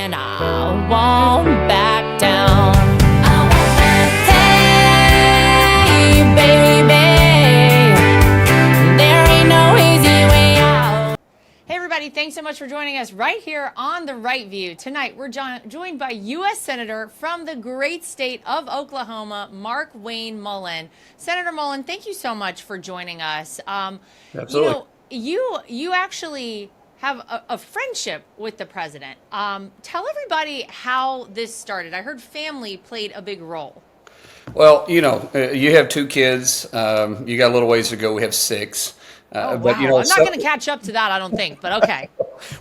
and I won't back down. Hey, baby, there ain't no easy way out. Hey, everybody, thanks so much for joining us right here on The Right View. Tonight, we're joined by U.S. Senator from the great state of Oklahoma, Markwayne Mullin. Senator Mullin, thank you so much for joining us. Absolutely. You actually have a friendship with the president. Tell everybody how this started. I heard family played a big role. Well, you have two kids. You got a little ways to go. We have six. Wow. But I'm not going to catch up to that, I don't think, but okay.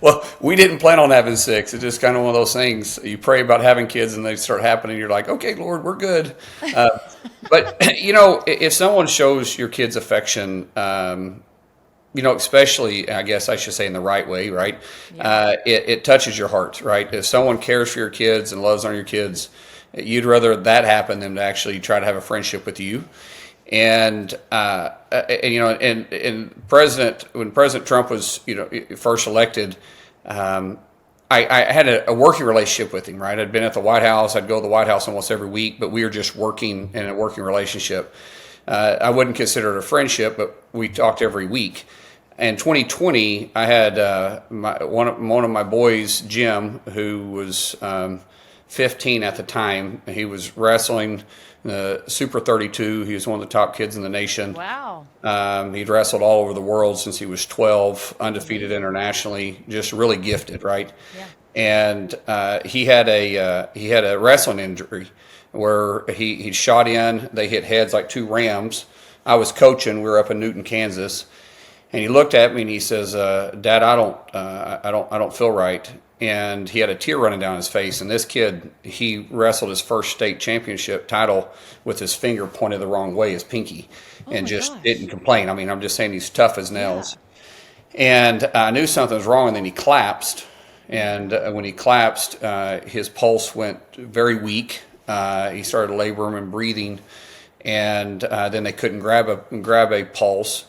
Well, we didn't plan on having six. It's just kind of one of those things. You pray about having kids and they start happening. You're like, okay, Lord, we're good. But, if someone shows your kids affection, especially, I guess I should say in the right way, right? Yeah. It touches your heart, right? If someone cares for your kids and loves on your kids, you'd rather that happen than to actually try to have a friendship with you. And when President Trump was, first elected, I had a working relationship with him, right? I'd been at the White House. I'd go to the White House almost every week, but we were just working in a working relationship. I wouldn't consider it a friendship, but we talked every week. In 2020, I had one of my boys, Jim, who was 15 at the time. He was wrestling Super 32. He was one of the top kids in the nation. Wow. He'd wrestled all over the world since he was 12, undefeated internationally, just really gifted, right? Yeah. And he had a wrestling injury where he shot in. They hit heads like two rams. I was coaching. We were up in Newton, Kansas, and he looked at me and he says, "Dad, I don't feel right." And he had a tear running down his face. And this kid, he wrestled his first state championship title with his finger pointed the wrong way, his pinky, and just didn't complain. I mean, I'm just saying he's tough as nails. Yeah. And I knew something was wrong, and then he collapsed. And when he collapsed, his pulse went very weak. He started laboring and breathing, and then they couldn't grab a pulse.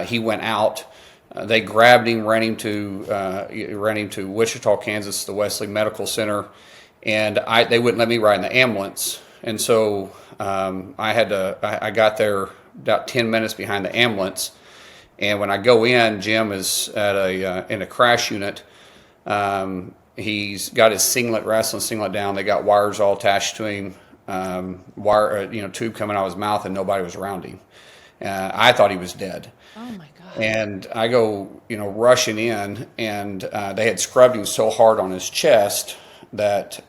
He went out. They grabbed him, ran him to Wichita, Kansas, the Wesley Medical Center, and they wouldn't let me ride in the ambulance. And so I got there about 10 minutes behind the ambulance. And when I go in, Jim is in a crash unit. He's got his wrestling singlet down. They got wires all attached to him, tube coming out of his mouth, and nobody was around him. I thought he was dead. Oh my God. And I go, rushing in, and they had scrubbed him so hard on his chest that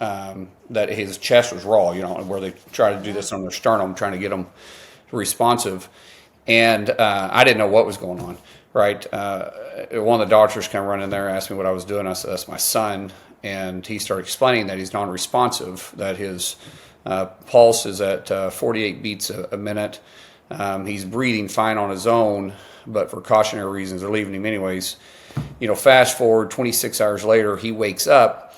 his chest was raw, where they try to do this on their sternum, trying to get him responsive. And I didn't know what was going on, right? One of the doctors came running in there and asked me what I was doing. I said, "That's my son." And he started explaining that he's non-responsive, that his pulse is at 48 beats a minute. He's breathing fine on his own, but for cautionary reasons, they're leaving him anyways. Fast forward 26 hours later, he wakes up,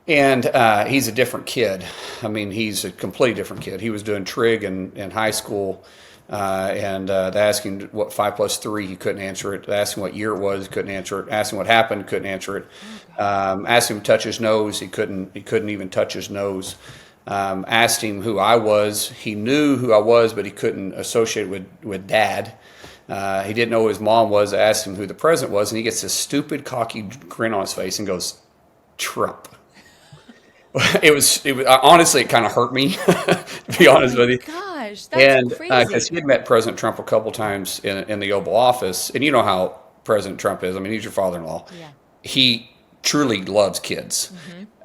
and he's a different kid. I mean, he's a completely different kid. He was doing trig in high school, and they asked him what 5 + 3, he couldn't answer it. They asked him what year it was, couldn't answer it. Asked him what happened, couldn't answer it. Asked him to touch his nose, he couldn't even touch his nose. Asked him who I was. He knew who I was, but he couldn't associate with Dad. He didn't know who his mom was. I asked him who the president was, and he gets this stupid, cocky grin on his face and goes, "Trump." It was honestly, it kind of hurt me, to be honest with you. Gosh, that's crazy. Because he had met President Trump a couple times in the Oval Office, and you know how President Trump is. I mean, he's your father-in-law. Yeah. He truly loves kids.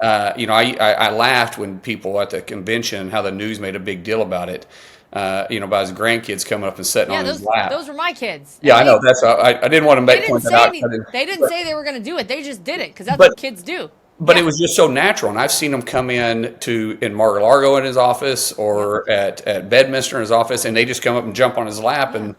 Mm-hmm. I laughed when people at the convention, how the news made a big deal about it. About his grandkids coming up and sitting on his lap. Those were my kids. Yeah, I know. That's I didn't want to point that out. They didn't say they were going to do it. They just did it because that's what kids do. But it was just so natural, and I've seen him come in Mar-a-Lago in his office or at Bedminster in his office, and they just come up and jump on his lap and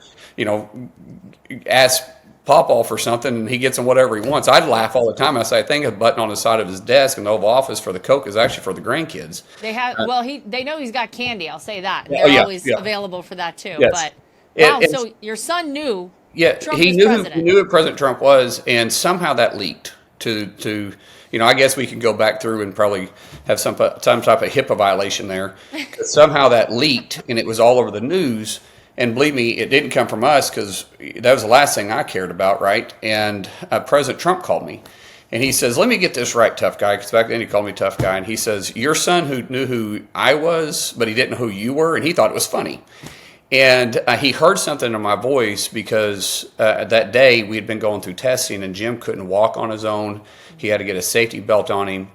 ask Pawpaw for something, and he gets him whatever he wants. I'd laugh all the time. I say, I think a button on the side of his desk in the Oval Office for the Coke is actually for the grandkids. They have they know he's got candy. I'll say that. They're always available for that too. Yes. But wow, so your son knew. Yeah, he knew who President Trump was, and somehow that leaked to I guess we can go back through and probably have some type of HIPAA violation there. 'Cause somehow that leaked and it was all over the news. And believe me, it didn't come from us because that was the last thing I cared about, right? And President Trump called me. And he says, let me get this right, tough guy, because back then he called me tough guy. And he says, your son who knew who I was, but he didn't know who you were, and he thought it was funny. And he heard something in my voice because that day we had been going through testing, and Jim couldn't walk on his own. He had to get a safety belt on him.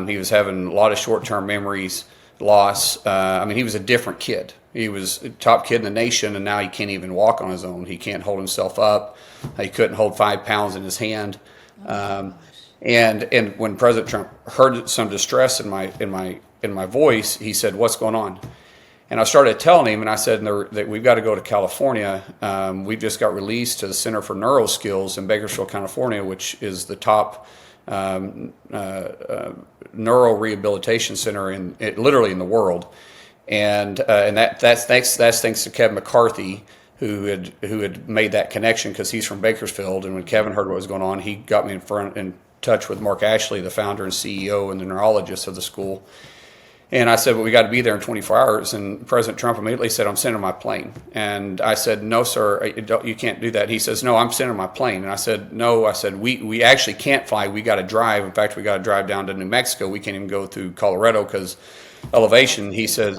He was having a lot of short-term memories loss. He was a different kid. He was a top kid in the nation, and now he can't even walk on his own. He can't hold himself up. He couldn't hold 5 pounds in his hand. And when President Trump heard some distress in my voice, he said, "What's going on?" And I started telling him, and I said that we've got to go to California. We just got released to the Center for Neuro Skills in Bakersfield, California, which is the top neuro rehabilitation center literally in the world. And that's thanks to Kevin McCarthy, who had made that connection because he's from Bakersfield. And when Kevin heard what was going on, he got me in touch with Mark Ashley, the founder and CEO and the neurologist of the school. And I said, well, we got to be there in 24 hours. And President Trump immediately said, I'm sending my plane. And I said, no, sir, you can't do that. He says, no, I'm sending my plane. And I said, no, we actually can't fly. We got to drive. In fact, we got to drive down to New Mexico. We can't even go through Colorado because elevation. He says,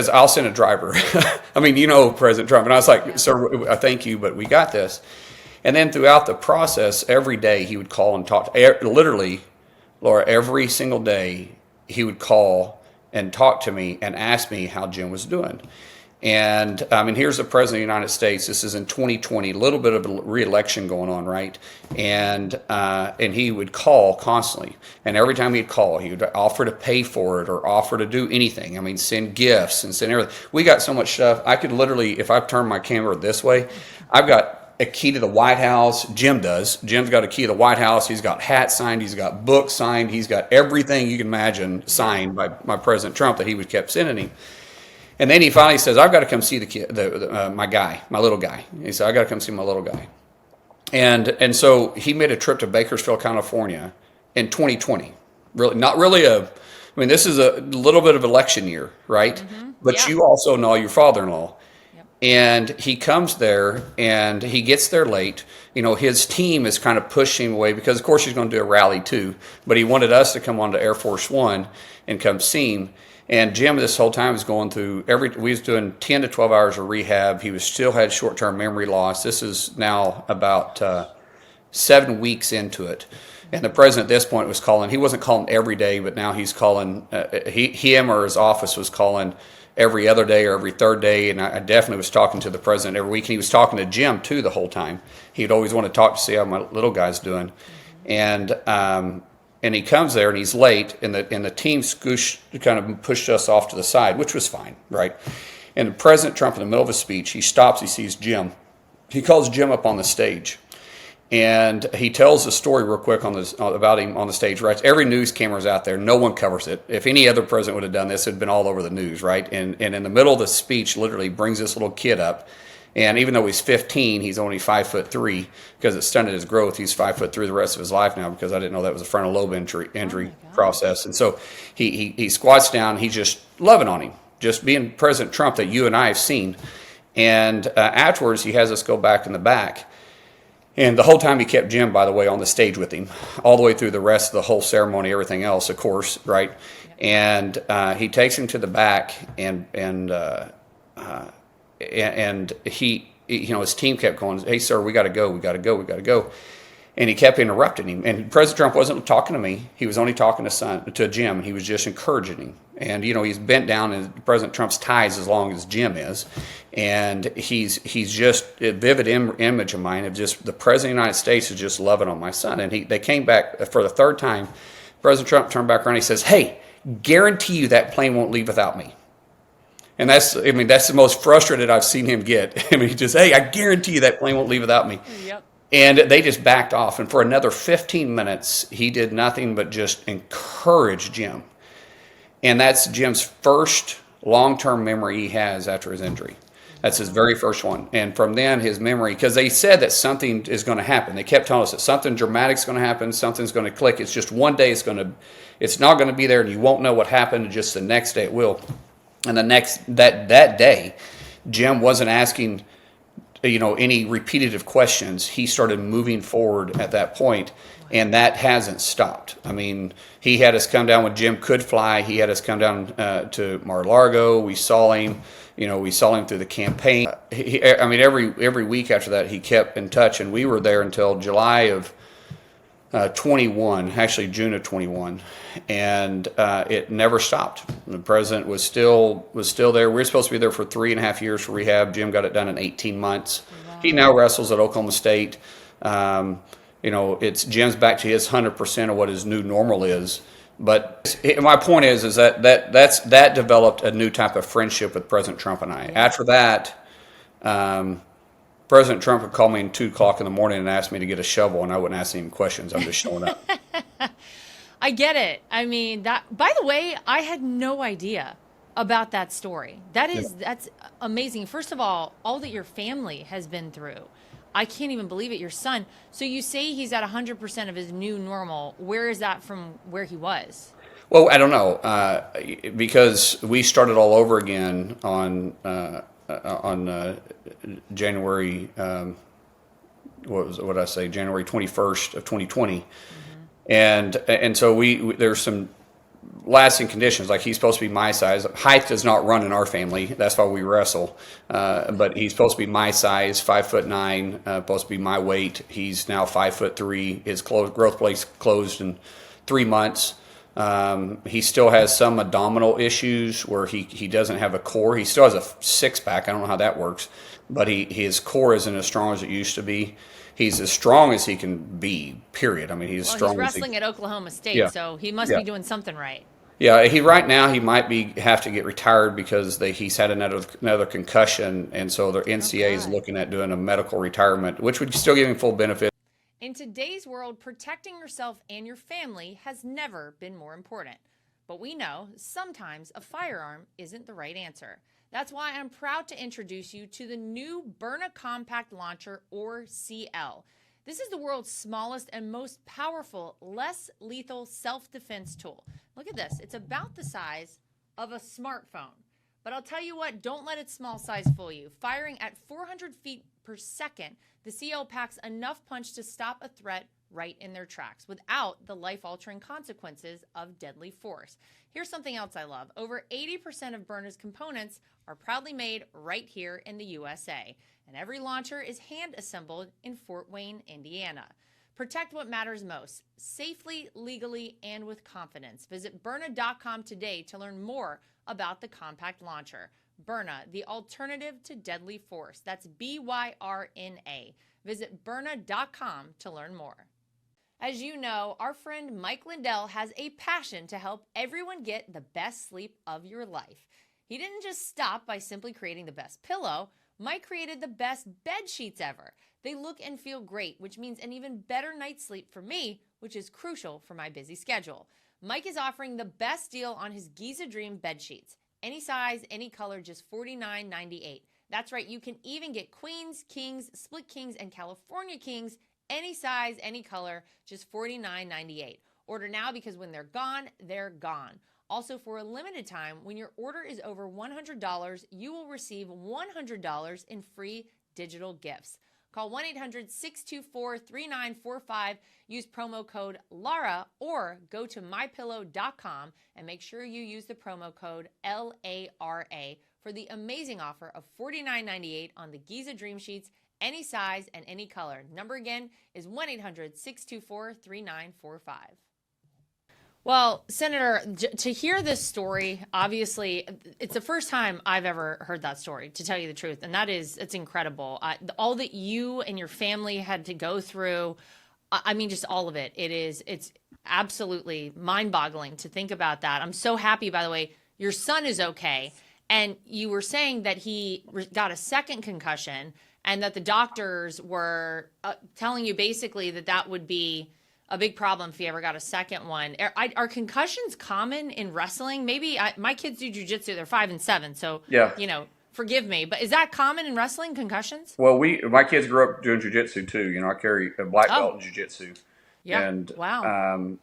I'll send a driver. President Trump. And I was like, sir, I thank you, but we got this. And then throughout the process, every day he would call and talk. Literally, Laura, every single day he would call and talk to me and ask me how Jim was doing. And here's the President of the United States. This is in 2020, a little bit of a re-election going on, right? And he would call constantly. And every time he'd call, he would offer to pay for it or offer to do anything. Send gifts and send everything. We got so much stuff. I could literally, if I turn my camera this way, I've got a key to the White House. Jim does. Jim's got a key to the White House. He's got hats signed. He's got books signed. He's got everything you can imagine signed by President Trump that he would kept sending him. And then he finally says, I've got to come see the kid, my little guy. He said, I got to come see my little guy. And so he made a trip to Bakersfield, California in 2020. Really, not really this is a little bit of election year, right? Mm-hmm. But yeah. You also know your father-in-law. And he comes there and he gets there late. His team is kind of pushing him away because, of course, he's going to do a rally too. But he wanted us to come on to Air Force One and come see him. And Jim, this whole time, was going through we was doing 10 to 12 hours of rehab. He still had short-term memory loss. This is now about 7 weeks into it. And the president at this point was calling. He wasn't calling every day, but now he's calling. Him or his office was calling every other day or every third day, and I definitely was talking to the president every week. And he was talking to Jim too the whole time. He'd always want to talk to see how my little guy's doing, and he comes there and he's late, and the team kind of pushed us off to the side, which was fine, right? And President Trump, in the middle of a speech, he stops. He sees Jim. He calls Jim up on the stage. And he tells the story real quick about him on the stage, right? Every news camera's out there. No one covers it. If any other president would have done this, it would have been all over the news, right? And in the middle of the speech, literally brings this little kid up. And even though he's 15, he's only 5'3" because it stunted his growth. He's 5'3" the rest of his life now because I didn't know that was a frontal lobe injury process. And so he squats down. He's just loving on him, just being President Trump that you and I have seen. And afterwards, he has us go back in the back. And the whole time he kept Jim, by the way, on the stage with him, all the way through the rest of the whole ceremony, everything else, of course, right? And he takes him to the back, and he, his team kept going, hey, sir, we got to go. And he kept interrupting him. And President Trump wasn't talking to me. He was only talking to Jim, and he was just encouraging him. And, he's bent down, and President Trump's tie is as long as Jim is. And he's just a vivid image of mine of just the President of the United States is just loving on my son. And they came back for the third time. President Trump turned back around. He says, hey, guarantee you that plane won't leave without me. And that's the most frustrated I've seen him get. He just, hey, I guarantee you that plane won't leave without me. Yep. And they just backed off. And for another 15 minutes, he did nothing but just encourage Jim. And that's Jim's first long-term memory he has after his injury. That's his very first one. And from then, his memory, because they said that something is going to happen. They kept telling us that something dramatic is going to happen, something's going to click. It's just one day it's not going to be there, and you won't know what happened. And just the next day it will. And that day, Jim wasn't asking, any repetitive questions. He started moving forward at that point, and that hasn't stopped. I mean, he had us come down when Jim could fly. He had us come down to Mar-a-Lago. We saw him. We saw him through the campaign. Every week after that, he kept in touch, and we were there until July of 21, actually June of 21, and it never stopped. The president was still there. We were supposed to be there for 3.5 years for rehab. Jim got it done in 18 months. Wow. He now wrestles at Oklahoma State. It's Jim's back to his 100% of what his new normal is. But my point is that developed a new type of friendship with President Trump and I. Yeah. After that, President Trump would call me at 2:00 in the morning and ask me to get a shovel, and I wouldn't ask any questions. I'm just showing up. I get it. I mean, by the way, I had no idea about that story. That's amazing. First of all that your family has been through. I can't even believe it. Your son. So you say he's at 100% of his new normal. Where is that from where he was? Well, I don't know, because we started all over again on January. What did I say? January 21st of 2020, and so there's some lasting conditions. Like, he's supposed to be my size. Height does not run in our family. That's why we wrestle. But he's supposed to be my size, 5'9", supposed to be my weight. He's now 5'3". His growth plate's closed in 3 months. He still has some abdominal issues where he doesn't have a core. He still has a six-pack. I don't know how that works. But his core isn't as strong as it used to be. He's as strong as he can be, period. I mean, he's strong. He's wrestling at Oklahoma State, so he must be doing something right. Yeah, right now he might have to get retired because he's had another concussion, and so the NCAA is looking at doing a medical retirement, which would still give him full benefit. In today's world, protecting yourself and your family has never been more important. But we know sometimes a firearm isn't the right answer. That's why I'm proud to introduce you to the new Byrna Compact Launcher, or CL. This is the world's smallest and most powerful, less lethal self-defense tool. Look at this. It's about the size of a smartphone. But I'll tell you what, don't let its small size fool you. Firing at 400 feet per second, the CL packs enough punch to stop a threat right in their tracks without the life-altering consequences of deadly force. Here's something else I love. Over 80% of Byrna's components are proudly made right here in the USA, and every launcher is hand-assembled in Fort Wayne, Indiana. Protect what matters most, safely, legally, and with confidence. Visit Byrna.com today to learn more about the compact launcher. Byrna, the alternative to deadly force. That's BYRNA. Visit Byrna.com to learn more. As you know, our friend Mike Lindell has a passion to help everyone get the best sleep of your life. He didn't just stop by simply creating the best pillow. Mike created the best bed sheets ever. They look and feel great, which means an even better night's sleep for me, which is crucial for my busy schedule. Mike is offering the best deal on his Giza Dream bed sheets. Any size, any color, just $49.98. That's right, you can even get queens, kings, split kings, and California kings, any size, any color, just $49.98. Order now because when they're gone, they're gone. Also, for a limited time, when your order is over $100, you will receive $100 in free digital gifts. Call 1-800-624-3945, use promo code LARA, or go to mypillow.com and make sure you use the promo code LARA for the amazing offer of $49.98 on the Giza Dream Sheets, any size and any color. Number again is 1-800-624-3945. Well, Senator, to hear this story, obviously, it's the first time I've ever heard that story, to tell you the truth, and it's incredible. All that you and your family had to go through, I mean, just all of it. It's absolutely mind-boggling to think about that. I'm so happy, by the way, your son is okay, and you were saying that he got a second concussion, and that the doctors were telling you basically that would be a big problem if he ever got a second one. Are concussions common in wrestling? Maybe my kids do jiu-jitsu. They're 5 and 7. So, yeah. forgive me, but is that common in wrestling, concussions? Well, my kids grew up doing jujitsu too. I carry a black belt in jujitsu, Yeah. and Wow.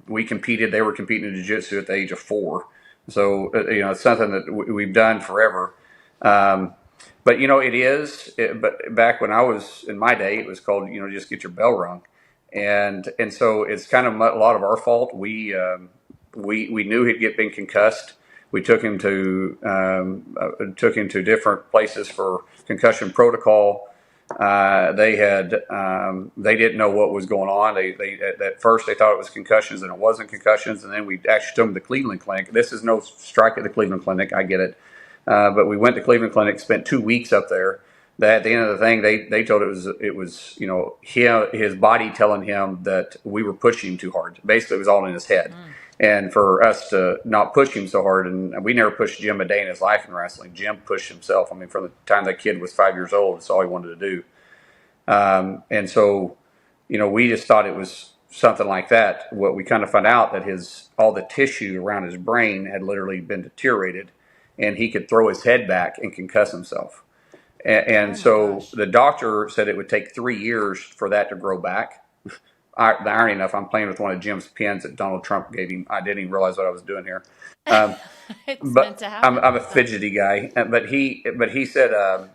we competed. They were competing in jiu-jitsu at the age of 4. So, it's something that we've done forever. But, but back when I was in my day, it was called, just get your bell rung. And so it's kind of a lot of our fault. We knew he'd been concussed. We took him to different places for concussion protocol. They didn't know what was going on. They at first they thought it was concussions and it wasn't concussions, and then we actually took them to the Cleveland Clinic. This is no strike at the Cleveland Clinic, I get it, but we went to Cleveland Clinic, spent 2 weeks up there. That at the end of the thing, they told it was his body telling him that we were pushing him too hard. Basically, it was all in his head. And for us to not push him so hard, and we never pushed Jim a day in his life in wrestling. Jim pushed himself. I mean, from the time that kid was 5 years old, it's all he wanted to do. And so, we just thought it was something like that. What we kind of found out that all the tissue around his brain had literally been deteriorated, and he could throw his head back and concuss himself. And so the doctor said it would take 3 years for that to grow back. The irony enough, I'm playing with one of Jim's pens that Donald Trump gave him. I didn't even realize what I was doing here. It's meant to happen. I'm a fidgety guy. But he said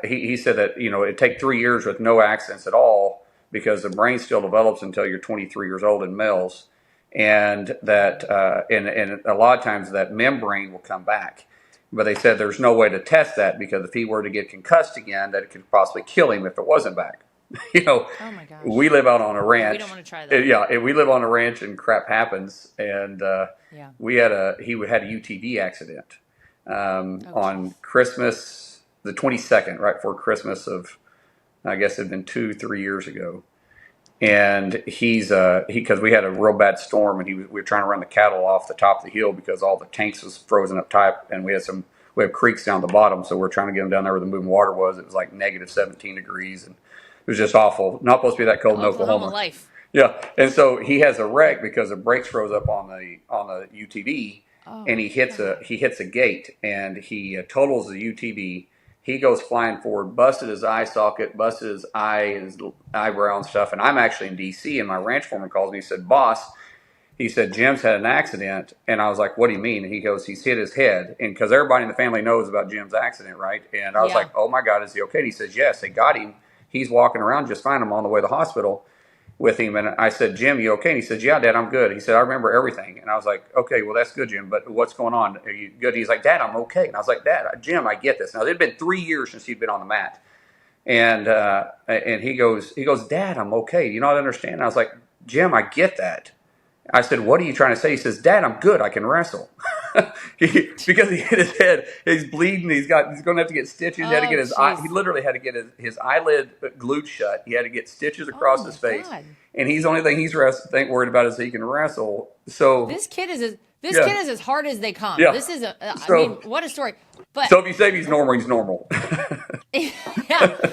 he said that it'd take 3 years with no accidents at all because the brain still develops until you're 23 years old in males, and that and a lot of times that membrane will come back. But they said there's no way to test that because if he were to get concussed again, that it could possibly kill him if it wasn't back. Oh my gosh. We live out on a ranch. We don't want to try that. Yeah, we live on a ranch and crap happens. And he had a UTV accident on Christmas, the 22nd, right before Christmas of, I guess it'd been 2-3 years ago. And because we had a real bad storm, and we were trying to run the cattle off the top of the hill because all the tanks was frozen up tight, and we have creeks down the bottom, so we're trying to get them down there where the moving water was. It was like negative 17 degrees, and it was just awful. Not supposed to be that cold in Oklahoma. Life. Yeah, and so he has a wreck because the brakes froze up on the UTV, and he hits a gate, and he totals the UTV. He goes flying forward, busted his eye socket, busted his eyebrow and stuff. And I'm actually in D.C. and my ranch foreman calls me. He said, "Boss," he said, "Jim's had an accident." And I was like, "What do you mean?" And he goes, "He's hit his head." And because everybody in the family knows about Jim's accident, right? And I was like, "Oh my God, is he okay?" And he says, "Yes, they got him. He's walking around just fine. I'm on the way to the hospital with him." And I said, "Jim, you okay?" And he said, "Yeah, Dad, I'm good." He said, "I remember everything." And I was like, "Okay, well, that's good, Jim, but what's going on? Are you good?" He's like, "Dad, I'm okay." And I was like, Jim, I get this." Now, it had been 3 years since he'd been on the mat. And he goes, "Dad, I'm okay. You not understand?" And I was like, "Jim, I get that." I said, "What are you trying to say?" He says, "Dad, I'm good. I can wrestle." Because he hit his head, he's bleeding. He's going to have to get stitches. He had to get his eye. He literally had to get his eyelid glued shut. He had to get stitches across his face. God. And he's the only thing he's worried about is he can wrestle. So this kid is as hard as they come. Yeah. This is I mean, what a story. But so if you say he's normal, he's normal. Yeah.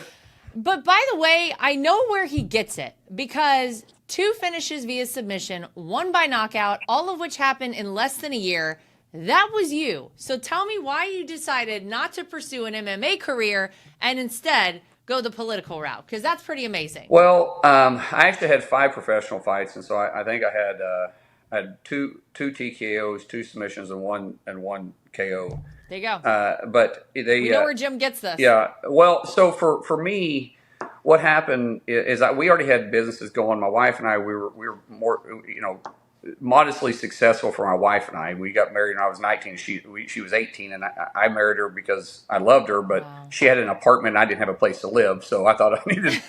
But by the way, I know where he gets it because 2 finishes via submission, 1 by knockout, all of which happened in less than a year. That was you. So tell me why you decided not to pursue an MMA career and instead go the political route, because that's pretty amazing. Well, I actually had 5 professional fights, and so I think I had two TKOs, 2 submissions, and one KO. There you go. But we know where Jim gets this. Yeah. Well, so for me, what happened is we already had businesses going. My wife and I, we were more, modestly successful for my wife and I. We got married when I was 19. She was 18, and I married her because I loved her, but she had an apartment and I didn't have a place to live. So I thought I needed,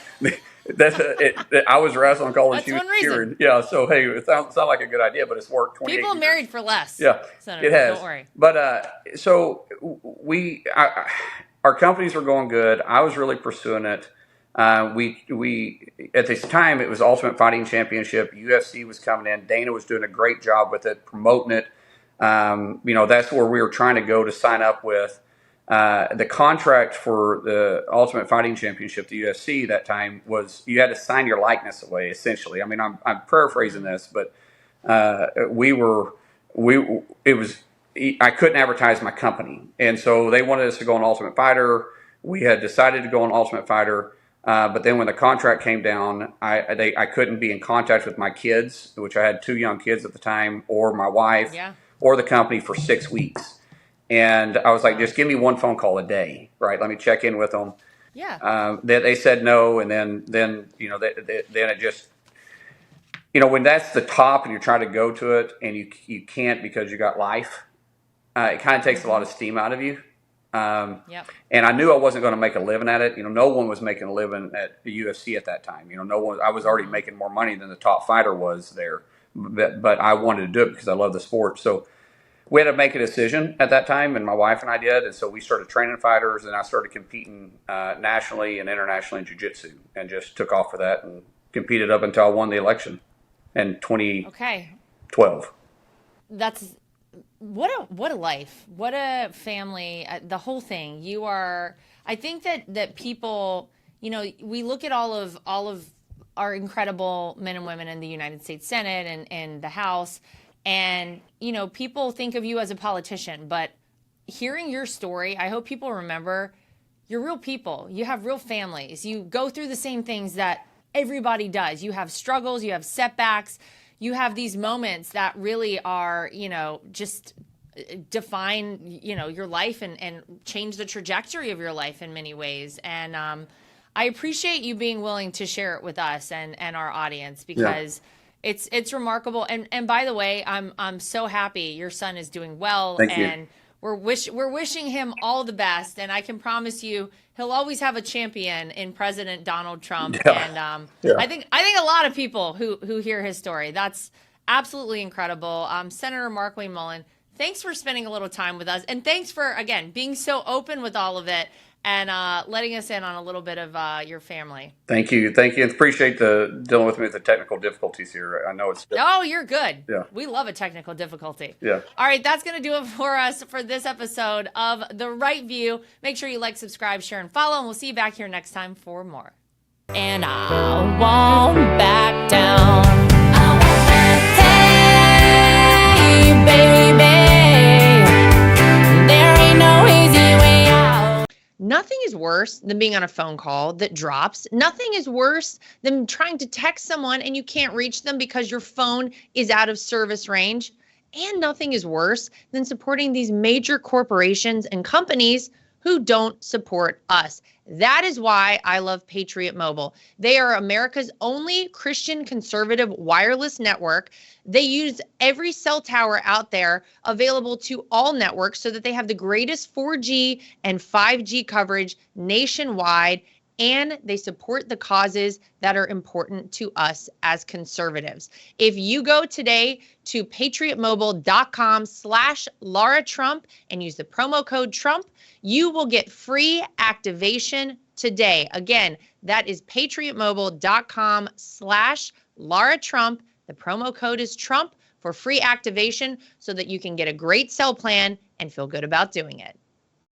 I was wrestling, calling, she was cheering. Yeah. So, hey, it sounds like a good idea, but it's worked 28 People years. Married for less. Yeah, Senator, it has. Don't worry. But so our companies were going good. I was really pursuing it. We at this time it was Ultimate Fighting Championship. UFC was coming in. Dana was doing a great job with it, promoting it. That's where we were trying to go to sign up with. The contract for the Ultimate Fighting Championship, the UFC, that time was you had to sign your likeness away. Essentially, I mean, I'm paraphrasing this, but it was I couldn't advertise my company, and so they wanted us to go on Ultimate Fighter. We had decided to go on Ultimate Fighter, but then when the contract came down, I couldn't be in contact with my kids, which I had two young kids at the time, or my wife, Yeah. or the company for 6 weeks. And I was like, just Gosh. give me one phone call a day, right? Let me check in with them. Yeah. They said no, and then then it just, when that's the top and you're trying to go to it and you can't because you got life. It kind of takes a lot of steam out of you. Yep. And I knew I wasn't going to make a living at it. No one was making a living at the UFC at that time. No one. I was already making more money than the top fighter was there, but I wanted to do it because I love the sport. So we had to make a decision at that time, and my wife and I did. And so we started training fighters, and I started competing nationally and internationally in jiu-jitsu, and just took off for that and competed up until I won the election in 2012. Okay. That's what a life, what a family, the whole thing. You are. I think that people, we look at all of our incredible men and women in the United States Senate and the House, and people think of you as a politician. But hearing your story, I hope people remember you're real people. You have real families. You go through the same things that everybody does. You have struggles. You have setbacks. You have these moments that really are, just define, your life and change the trajectory of your life in many ways. And I appreciate you being willing to share it with us and our audience, because it's remarkable. And by the way, I'm so happy your son is doing well. Thank you. And we're wishing him all the best. And I can promise you, he'll always have a champion in President Donald Trump. Yeah. And Yeah. I think a lot of people who hear his story, that's absolutely incredible. Senator Markwayne Mullin, thanks for spending a little time with us, and thanks for again being so open with all of it and letting us in on a little bit of your family. Thank you. Thank you. And appreciate the dealing with me with the technical difficulties here. I know it's Oh, you're good. Yeah. We love a technical difficulty. Yeah. All right, that's going to do it for us for this episode of The Right View. Make sure you like, subscribe, share, and follow, and we'll see you back here next time for more. And I won't back down. Hey, baby, there ain't no easy way out. Nothing is worse than being on a phone call that drops. Nothing is worse than trying to text someone and you can't reach them because your phone is out of service range. And nothing is worse than supporting these major corporations and companies who don't support us. That is why I love Patriot Mobile. They are America's only Christian conservative wireless network. They use every cell tower out there available to all networks so that they have the greatest 4G and 5G coverage nationwide, and they support the causes that are important to us as conservatives. If you go today to patriotmobile.com/Lara Trump and use the promo code Trump, you will get free activation today. Again, that is patriotmobile.com/Lara Trump. The promo code is Trump for free activation so that you can get a great cell plan and feel good about doing it.